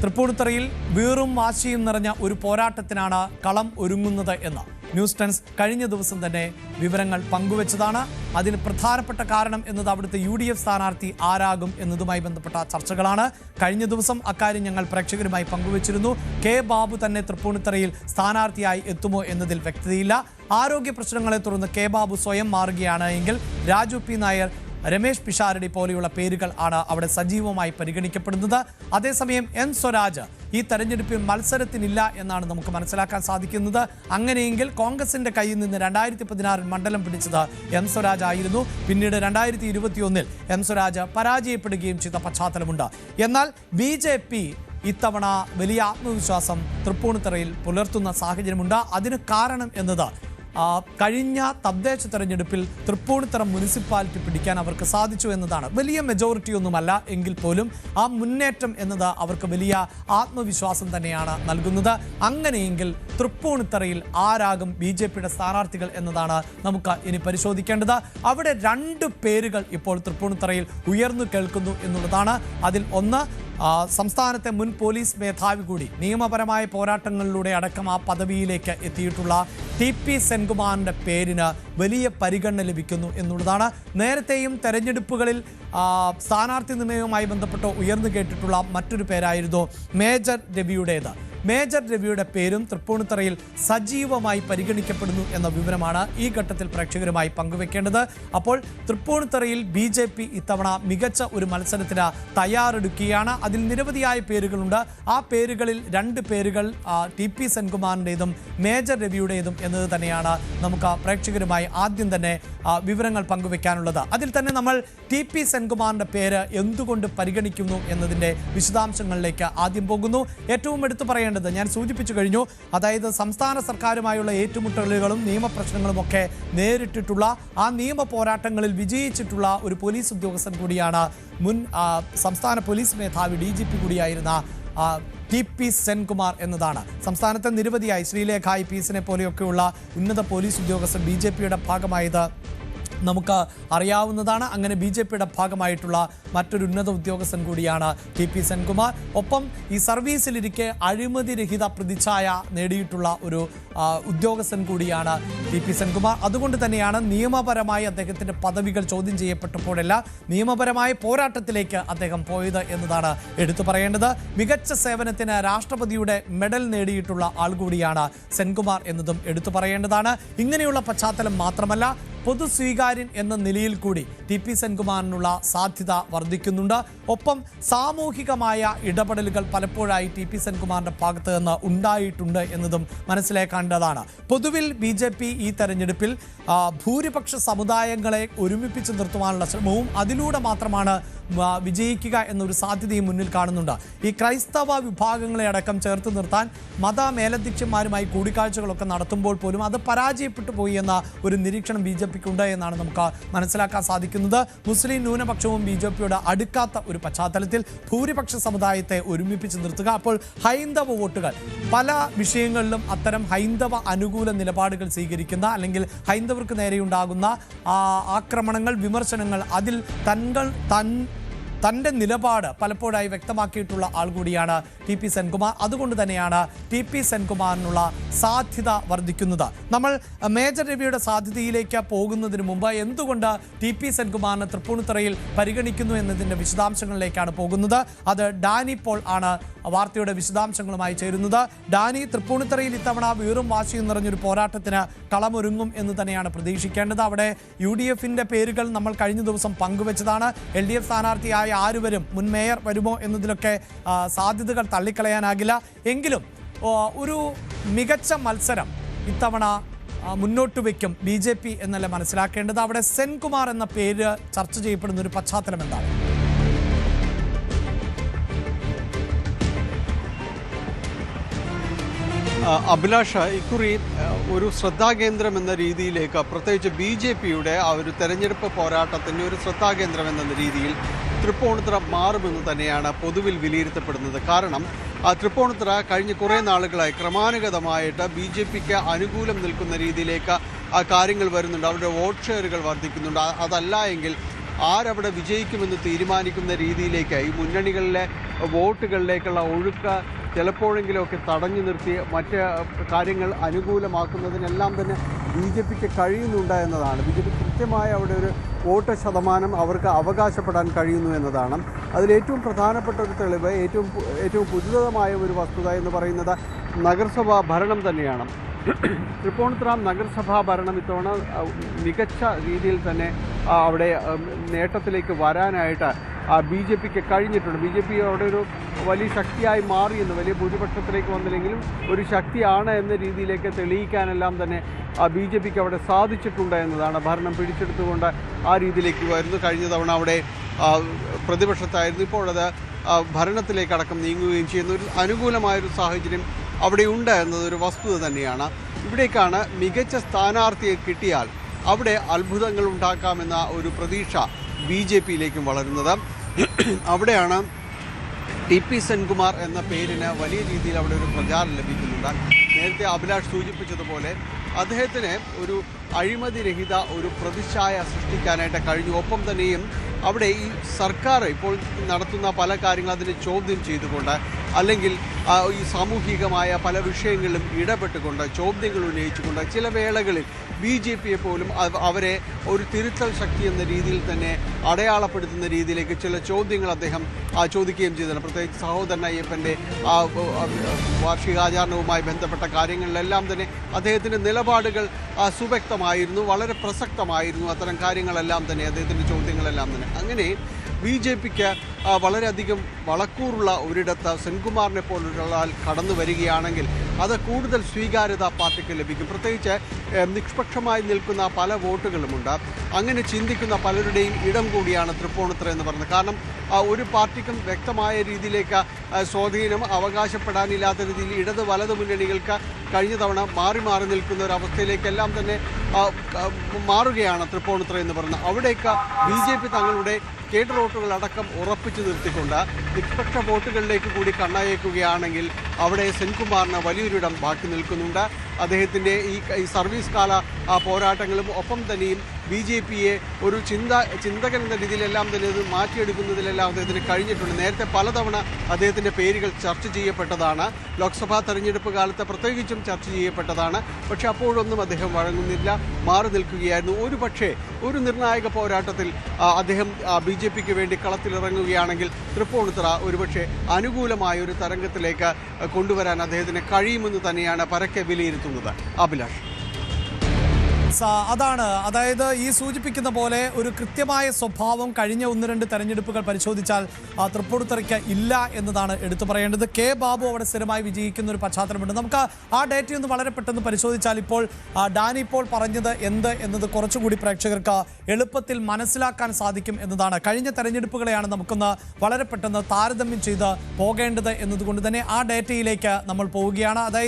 തൃപ്പൂണിത്തുറയിൽ വീറും വാശിയും നിറഞ്ഞ ഒരു പോരാട്ടത്തിനാണ് കളം ഒരുങ്ങുന്നത് എന്ന് ന്യൂസ് ടെൻസ് കഴിഞ്ഞ ദിവസം തന്നെ വിവരങ്ങൾ പങ്കുവച്ചതാണ്. അതിന് പ്രധാനപ്പെട്ട കാരണം എന്നത് അവിടുത്തെ UDF സ്ഥാനാർത്ഥി ആരാകും എന്നതുമായി ബന്ധപ്പെട്ട ചർച്ചകളാണ്. കഴിഞ്ഞ ദിവസം അക്കാര്യം ഞങ്ങൾ പ്രേക്ഷകരുമായി പങ്കുവച്ചിരുന്നു. കെ ബാബു തന്നെ തൃപ്പൂണിത്തുറയിൽ സ്ഥാനാർത്ഥിയായി എത്തുമോ എന്നതിൽ വ്യക്തതയില്ല. ആരോഗ്യ പ്രശ്നങ്ങളെ തുടർന്ന് കെ ബാബു സ്വയം മാറുകയാണ് എങ്കിൽ രാജു പി നായർ, രമേശ് പിഷാരടി പോലെയുള്ള പേരുകൾ ആണ് അവിടെ സജീവമായി പരിഗണിക്കപ്പെടുന്നത്. അതേസമയം എൻ സ്വരാജ് ഈ തെരഞ്ഞെടുപ്പിൽ മത്സരത്തിനില്ല എന്നാണ് നമുക്ക് മനസ്സിലാക്കാൻ സാധിക്കുന്നത്. അങ്ങനെയെങ്കിൽ കോൺഗ്രസിന്റെ കയ്യിൽ നിന്ന് 2016 മണ്ഡലം പിടിച്ചത് എം സ്വരാജ് ആയിരുന്നു. പിന്നീട് 2021 എം സ്വരാജ് പരാജയപ്പെടുകയും ചെയ്ത പശ്ചാത്തലമുണ്ട്. എന്നാൽ BJP ഇത്തവണ വലിയ ആത്മവിശ്വാസം തൃപ്പൂണിത്തുറയിൽ പുലർത്തുന്ന സാഹചര്യമുണ്ട്. അതിന് കാരണം എന്നത് കഴിഞ്ഞ തദ്ദേശ തെരഞ്ഞെടുപ്പിൽ തൃപ്പൂണിത്തുറ മുനിസിപ്പാലിറ്റി പിടിക്കാൻ അവർക്ക് സാധിച്ചു എന്നതാണ്. വലിയ മെജോറിറ്റി ഒന്നുമല്ല എങ്കിൽ പോലും ആ മുന്നേറ്റം എന്നത് അവർക്ക് വലിയ ആത്മവിശ്വാസം തന്നെയാണ് നൽകുന്നത്. അങ്ങനെയെങ്കിൽ തൃപ്പൂണിത്തുറയിൽ ആരാകും BJPയുടെ സ്ഥാനാർത്ഥികൾ എന്നതാണ് നമുക്ക് ഇനി പരിശോധിക്കേണ്ടത്. അവിടെ 2 പേരുകൾ ഇപ്പോൾ തൃപ്പൂണിത്തുറയിൽ ഉയർന്നു കേൾക്കുന്നു എന്നുള്ളതാണ്. അതിൽ ഒന്ന് സംസ്ഥാനത്തെ മുൻ പോലീസ് മേധാവി കൂടി നിയമപരമായ പോരാട്ടങ്ങളിലൂടെ അടക്കം ആ പദവിയിലേക്ക് എത്തിയിട്ടുള്ള TP സെൻകുമാറിൻ്റെ പേരിന് വലിയ പരിഗണന ലഭിക്കുന്നു എന്നുള്ളതാണ്. നേരത്തെയും തെരഞ്ഞെടുപ്പുകളിൽ സ്ഥാനാർത്ഥി നിർണയവുമായി ബന്ധപ്പെട്ട് ഉയർന്നു കേട്ടിട്ടുള്ള മറ്റൊരു പേരായിരുന്നു മേജർ രവിയുടേത്. മേജർ രവിയുടെ പേരും തൃപ്പൂണിത്തുറയിൽ സജീവമായി പരിഗണിക്കപ്പെടുന്നു എന്ന വിവരമാണ് ഈ ഘട്ടത്തിൽ പ്രേക്ഷകരുമായി പങ്കുവെക്കേണ്ടത്. അപ്പോൾ തൃപ്പൂണിത്തുറയിൽ BJP ഇത്തവണ മികച്ച ഒരു മത്സരത്തിന് തയ്യാറെടുക്കുകയാണ്. അതിൽ നിരവധിയായ പേരുകളുണ്ട്. ആ പേരുകളിൽ 2 പേരുകൾ TP സെൻകുമാറിൻ്റെതും മേജർ രവിയുടേതും എന്നത് തന്നെയാണ് നമുക്ക് പ്രേക്ഷകരുമായി ആദ്യം തന്നെ വിവരങ്ങൾ പങ്കുവെക്കാനുള്ളത്. അതിൽ തന്നെ നമ്മൾ TP സെൻകുമാറിൻ്റെ പേര് എന്തുകൊണ്ട് പരിഗണിക്കുന്നു എന്നതിൻ്റെ വിശദാംശങ്ങളിലേക്ക് ആദ്യം പോകുന്നു. ഏറ്റവും എടുത്തു പറയേണ്ടത് ഞാൻ സൂചിപ്പിച്ചു കഴിഞ്ഞു. അതായത് സംസ്ഥാന സർക്കാരുമായുള്ള ഏറ്റുമുട്ടലുകളും നിയമപ്രശ്നങ്ങളും ഒക്കെ നേരിട്ടിട്ടുള്ള ആ നിയമ പോരാട്ടങ്ങളിൽ വിജയിച്ചിട്ടുള്ള ഒരു പോലീസ് ഉദ്യോഗസ്ഥൻ കൂടിയാണ് മുൻ സംസ്ഥാന പോലീസ് മേധാവി DGP കൂടിയായിരുന്ന TP സെൻകുമാർ എന്നതാണ്. സംസ്ഥാനത്തെ നിരവധിയായി ശ്രീലേഖ IPSനെ പോലെയൊക്കെയുള്ള ഉന്നത പോലീസ് ഉദ്യോഗസ്ഥർ BJPയുടെ ഭാഗമായത് നമുക്ക് അറിയാവുന്നതാണ്. അങ്ങനെ BJPയുടെ ഭാഗമായിട്ടുള്ള മറ്റൊരു ഉന്നത ഉദ്യോഗസ്ഥൻ കൂടിയാണ് TP സെൻകുമാർ. ഒപ്പം ഈ സർവീസിലിരിക്കെ അഴിമതിരഹിത പ്രതിച്ഛായ നേടിയിട്ടുള്ള ഒരു ഉദ്യോഗസ്ഥൻ കൂടിയാണ് TP സെൻകുമാർ. അതുകൊണ്ട് തന്നെയാണ് നിയമപരമായി അദ്ദേഹത്തിൻ്റെ പദവികൾ ചോദ്യം ചെയ്യപ്പെട്ടപ്പോഴെല്ലാം നിയമപരമായ പോരാട്ടത്തിലേക്ക് അദ്ദേഹം പോയത് എന്നതാണ് എടുത്തു പറയേണ്ടത്. മികച്ച സേവനത്തിന് രാഷ്ട്രപതിയുടെ മെഡൽ നേടിയിട്ടുള്ള ആൾ കൂടിയാണ് സെൻകുമാർ എന്നതും എടുത്തു പറയേണ്ടതാണ്. ഇങ്ങനെയുള്ള പശ്ചാത്തലം മാത്രമല്ല, പൊതുസ്വീകാര്യൻ എന്ന നിലയിൽ കൂടി TP സെൻകുമാറിനുള്ള സാധ്യത വർദ്ധിക്കുന്നുണ്ട്. ഒപ്പം സാമൂഹികമായ ഇടപെടലുകൾ പലപ്പോഴായി TP സെൻകുമാറിൻ്റെ ഭാഗത്ത് നിന്ന് ഉണ്ടായിട്ടുണ്ട് എന്നതും മനസ്സിലാക്കേണ്ടതാണ്. പൊതുവിൽ BJP ഈ തെരഞ്ഞെടുപ്പിൽ ഭൂരിപക്ഷ സമുദായങ്ങളെ ഒരുമിപ്പിച്ച് നിർത്തുവാനുള്ള ശ്രമവും അതിലൂടെ മാത്രമാണ് വിജയിക്കുക എന്നൊരു സാധ്യതയും മുന്നിൽ കാണുന്നുണ്ട്. ഈ ക്രൈസ്തവ വിഭാഗങ്ങളെ അടക്കം ചേർത്ത് നിർത്താൻ മത മേലധ്യക്ഷന്മാരുമായി കൂടിക്കാഴ്ചകളൊക്കെ നടത്തുമ്പോൾ പോലും അത് പരാജയപ്പെട്ടു പോയി എന്ന ഒരു നിരീക്ഷണം BJPക്കുണ്ട് എന്നാണ് നമുക്ക് മനസ്സിലാക്കാൻ സാധിക്കുന്നത്. മുസ്ലിം ന്യൂനപക്ഷവും BJPയോട് അടുക്കാത്ത ഒരു പശ്ചാത്തലത്തിൽ ഭൂരിപക്ഷ സമുദായത്തെ ഒരുമിപ്പിച്ച് നിർത്തുക. അപ്പോൾ ഹൈന്ദവ വോട്ടുകൾ പല വിഷയങ്ങളിലും അത്തരം ഹൈന്ദവ അനുകൂല നിലപാടുകൾ സ്വീകരിക്കുന്ന അല്ലെങ്കിൽ ഹൈന്ദവർക്ക് നേരെയുണ്ടാകുന്ന ആക്രമണങ്ങൾ, വിമർശനങ്ങൾ അതിൽ തൻ്റെ നിലപാട് പലപ്പോഴായി വ്യക്തമാക്കിയിട്ടുള്ള ആൾ കൂടിയാണ് TP സെൻകുമാർ. അതുകൊണ്ട് തന്നെയാണ് TP സെൻകുമാറിനുള്ള സാധ്യത വർദ്ധിക്കുന്നത്. നമ്മൾ മേജർ രവിയുടെ സാധ്യതയിലേക്ക് പോകുന്നതിന് മുമ്പ് എന്തുകൊണ്ട് TP സെൻകുമാറിനെ തൃപ്പൂണിത്തുറയിൽ പരിഗണിക്കുന്നു എന്നതിൻ്റെ വിശദാംശങ്ങളിലേക്കാണ് പോകുന്നത്. അത് ഡാനി പോൾ ആണ് വാർത്തയുടെ വിശദാംശങ്ങളുമായി ചേരുന്നത്. ഡാനി, തൃപ്പൂണിത്തുറയിൽ ഇത്തവണ വീറും വാശിയും നിറഞ്ഞൊരു പോരാട്ടത്തിന് കളമൊരുങ്ങും എന്ന് തന്നെയാണ് പ്രതീക്ഷിക്കേണ്ടത്. അവിടെ UDFൻ്റെ പേരുകൾ നമ്മൾ കഴിഞ്ഞ ദിവസം പങ്കുവച്ചതാണ്. LDF സ്ഥാനാർത്ഥിയായ ആര് വരും, മുൻ മേയർ വരുമോ എന്നതിലൊക്കെ സാധ്യതകൾ തള്ളിക്കളയാനാകില്ല. എങ്കിലും ഒരു മികച്ച മത്സരം ഇത്തവണ മുന്നോട്ട് വയ്ക്കും BJP എന്നല്ല മനസ്സിലാക്കേണ്ടത്. അവിടെ സെൻകുമാർ എന്ന പേര് ചർച്ച ചെയ്യപ്പെടുന്ന ഒരു പശ്ചാത്തലം എന്താണ്? അഭിലാഷ, ഇക്കുറി ഒരു ശ്രദ്ധാകേന്ദ്രം എന്ന രീതിയിലേക്ക് പ്രത്യേകിച്ച് BJPയുടെ ആ ഒരു തെരഞ്ഞെടുപ്പ് പോരാട്ടത്തിൻ്റെ ഒരു ശ്രദ്ധാകേന്ദ്രം എന്ന രീതിയിൽ തൃപ്പൂണിത്തുറ മാറുമെന്ന് തന്നെയാണ് പൊതുവിൽ വിലയിരുത്തപ്പെടുന്നത്. കാരണം തൃപ്പൂണിത്തുറ കഴിഞ്ഞ കുറേ നാളുകളായി ക്രമാനുഗതമായിട്ട് BJPക്ക് അനുകൂലം നിൽക്കുന്ന രീതിയിലേക്ക് കാര്യങ്ങൾ വരുന്നുണ്ട്. അവരുടെ വോട്ട് ഷെയറുകൾ വർദ്ധിക്കുന്നുണ്ട്. അതല്ല എങ്കിൽ ആരവിടെ വിജയിക്കുമെന്ന് തീരുമാനിക്കുന്ന രീതിയിലേക്ക് ഈ മുന്നണികളിലെ വോട്ടുകളിലേക്കുള്ള ഒഴുക്ക് ചിലപ്പോഴെങ്കിലുമൊക്കെ തടഞ്ഞു നിർത്തി മറ്റ് കാര്യങ്ങൾ അനുകൂലമാക്കുന്നതിനെല്ലാം തന്നെ ബി ജെ പിക്ക് കഴിയുന്നുണ്ട് എന്നതാണ്. ബി ജെ പി കൃത്യമായ അവിടെ ഒരു വോട്ട് ശതമാനം അവർക്ക് അവകാശപ്പെടാൻ കഴിയുന്നു എന്നതാണ്. അതിലേറ്റവും പ്രധാനപ്പെട്ട ഒരു തെളിവ്, ഏറ്റവും പുതുതമായ ഒരു വസ്തുത എന്ന് പറയുന്നത് നഗരസഭാ ഭരണം തന്നെയാണ്. തൃപ്പൂണിത്തുറ നഗരസഭാ ഭരണം ഇത്തവണ മികച്ച രീതിയിൽ തന്നെ അവിടെ നേട്ടത്തിലേക്ക് വരാനായിട്ട് ബി ജെ പിക്ക് കഴിഞ്ഞിട്ടുണ്ട്. ബി ജെ പി അവിടെ ഒരു വലിയ ശക്തിയായി മാറിയെന്ന്, വലിയ ഭൂരിപക്ഷത്തിലേക്ക് വന്നില്ലെങ്കിലും ഒരു ശക്തിയാണ് എന്ന രീതിയിലേക്ക് തെളിയിക്കാനെല്ലാം തന്നെ ബി ജെ പിക്ക് അവിടെ സാധിച്ചിട്ടുണ്ട് എന്നതാണ്. ഭരണം പിടിച്ചെടുത്തുകൊണ്ട് ആ രീതിയിലേക്ക് വരുന്നു. കഴിഞ്ഞ തവണ അവിടെ പ്രതിപക്ഷത്തായിരുന്നു, ഇപ്പോഴത് ഭരണത്തിലേക്കടക്കം നീങ്ങുകയും ചെയ്യുന്ന ഒരു അനുകൂലമായൊരു സാഹചര്യം അവിടെയുണ്ട് എന്നതൊരു വസ്തുത തന്നെയാണ്. ഇവിടേക്കാണ് മികച്ച സ്ഥാനാർത്ഥിയെ കിട്ടിയാൽ അവിടെ അത്ഭുതങ്ങൾ ഉണ്ടാക്കാമെന്ന ഒരു പ്രതീക്ഷ ബി ജെ പിയിലേക്കും വളരുന്നത്. അവിടെയാണ് ടി.പി. സെൻകുമാർ എന്ന പേരിന് വലിയ രീതിയിൽ അവിടെ ഒരു പ്രചാരം ലഭിക്കുന്നുണ്ട്. നേരത്തെ അഭിലാഷ് സൂചിപ്പിച്ചതുപോലെ അദ്ദേഹത്തിന് ഒരു അഴിമതിരഹിത ഒരു പ്രതിച്ഛായ സൃഷ്ടിക്കാനായിട്ട് കഴിഞ്ഞു. ഒപ്പം തന്നെയും അവിടെ ഈ സർക്കാർ ഇപ്പോൾ നടത്തുന്ന പല കാര്യങ്ങൾ അതിനെ ചോദ്യം ചെയ്തുകൊണ്ട്, അല്ലെങ്കിൽ ഈ സാമൂഹികമായ പല വിഷയങ്ങളിലും ഇടപെട്ടുകൊണ്ട്, ചോദ്യങ്ങൾ ഉന്നയിച്ചുകൊണ്ട്, ചില വേളകളിൽ ബി ജെ പിയെ പോലും അവരെ ഒരു തിരുത്തൽ ശക്തി എന്ന രീതിയിൽ തന്നെ അടയാളപ്പെടുത്തുന്ന രീതിയിലേക്ക് ചില ചോദ്യങ്ങൾ അദ്ദേഹം ചോദിക്കുകയും ചെയ്തിട്ടുണ്ട്. പ്രത്യേകിച്ച് സഹോദരൻ അയ്യപ്പൻ്റെ വാർഷികാചാരണവുമായി ബന്ധപ്പെട്ട കാര്യങ്ങളിലെല്ലാം തന്നെ അദ്ദേഹത്തിൻ്റെ നിലപാടുകൾ സുവ്യക്തമായിരുന്നു, വളരെ പ്രസക്തമായിരുന്നു. അത്തരം കാര്യങ്ങളെല്ലാം തന്നെ അദ്ദേഹത്തിൻ്റെ ചോദ്യങ്ങളെല്ലാം തന്നെ. അങ്ങനെ ബി ജെ പിക്ക് വളരെയധികം വളക്കൂറുള്ള ഒരിടത്ത് സെൻകുമാറിനെ പോലുള്ള കടന്നു വരികയാണെങ്കിൽ അത് കൂടുതൽ സ്വീകാര്യത പാർട്ടിക്ക് ലഭിക്കും. പ്രത്യേകിച്ച് നിഷ്പക്ഷമായി നിൽക്കുന്ന പല വോട്ടുകളുമുണ്ട്. അങ്ങനെ ചിന്തിക്കുന്ന പലരുടെയും ഇടം കൂടിയാണ് തൃപ്പൂണിത്തുറ എന്ന് പറയുന്നത്. കാരണം ഒരു പാർട്ടിക്കും വ്യക്തമായ രീതിയിലേക്ക് സ്വാധീനം അവകാശപ്പെടാനില്ലാത്ത രീതിയിൽ ഇടത് വലത് മുന്നണികൾക്ക് കഴിഞ്ഞ തവണ മാറി മാറി നിൽക്കുന്ന ഒരു അവസ്ഥയിലേക്കെല്ലാം തന്നെ മാറുകയാണ് തൃപ്പൂണിത്തുറ എന്ന് പറയുന്നത്. അവിടേക്ക് ബി ജെ പി തങ്ങളുടെ കേഡർ വോട്ടുകളടക്കം ഉറപ്പിച്ചു നിർത്തിക്കൊണ്ട് നിഷ്പക്ഷ വോട്ടുകളിലേക്ക് കൂടി കണ്ണയക്കുകയാണെങ്കിൽ അവിടെ സെൻകുമാറിന് വലിയൊരിടം ബാക്കി നിൽക്കുന്നുണ്ട്. അദ്ദേഹത്തിൻ്റെ ഈ സർവീസ് കാല പോരാട്ടങ്ങളും ഒപ്പം തന്നെയും ബി ജെ പിയെ ഒരു ചിന്തകൻ എന്ന രീതിയിലെല്ലാം തന്നെ ഇത് മാറ്റിയെടുക്കുന്നതിലെല്ലാം അദ്ദേഹത്തിന് കഴിഞ്ഞിട്ടുണ്ട്. നേരത്തെ പലതവണ അദ്ദേഹത്തിൻ്റെ പേരുകൾ ചർച്ച ചെയ്യപ്പെട്ടതാണ്. ലോക്സഭാ തെരഞ്ഞെടുപ്പ് കാലത്ത് പ്രത്യേകിച്ചും ചർച്ച ചെയ്യപ്പെട്ടതാണ്. പക്ഷെ അപ്പോഴൊന്നും അദ്ദേഹം വഴങ്ങുന്നില്ല, മാറി നിൽക്കുകയായിരുന്നു. ഒരു നിർണായക പോരാട്ടത്തിൽ അദ്ദേഹം ബി ജെ പിക്ക് വേണ്ടി കളത്തിലിറങ്ങുകയാണെങ്കിൽ തൃപ്പൂണിത്തുറ ഒരുപക്ഷെ അനുകൂലമായ ഒരു തരംഗത്തിലേക്ക് കൊണ്ടുവരാൻ അദ്ദേഹത്തിന് കഴിയുമെന്ന് തന്നെയാണ് പരക്കെ വിലയിരുത്തുന്നത്. അഭിലാഷ്, അതാണ്, അതായത് ഈ സൂചിപ്പിക്കുന്ന പോലെ ഒരു കൃത്യമായ സ്വഭാവം കഴിഞ്ഞ 1-2 തെരഞ്ഞെടുപ്പുകൾ പരിശോധിച്ചാൽ തൃപ്പൂണിത്തുറയ്ക്ക് ഇല്ല എന്നതാണ് എടുത്തു പറയേണ്ടത്. കെ ബാബു അവിടെ സ്ഥിരമായി വിജയിക്കുന്ന ഒരു പശ്ചാത്തലമുണ്ട്. നമുക്ക് ആ ഡേറ്റയൊന്ന് വളരെ പെട്ടെന്ന് പരിശോധിച്ചാൽ ഇപ്പോൾ ഡാനി ഇപ്പോൾ പറഞ്ഞത് എന്ത് എന്നത് കുറച്ചുകൂടി പ്രേക്ഷകർക്ക് എളുപ്പത്തിൽ മനസ്സിലാക്കാൻ സാധിക്കും എന്നതാണ്. കഴിഞ്ഞ തെരഞ്ഞെടുപ്പുകളെയാണ് നമുക്കൊന്ന് വളരെ പെട്ടെന്ന് താരതമ്യം ചെയ്ത് പോകേണ്ടത് എന്നതുകൊണ്ട് തന്നെ ആ ഡേറ്റയിലേക്ക് നമ്മൾ പോവുകയാണ്. അതായത്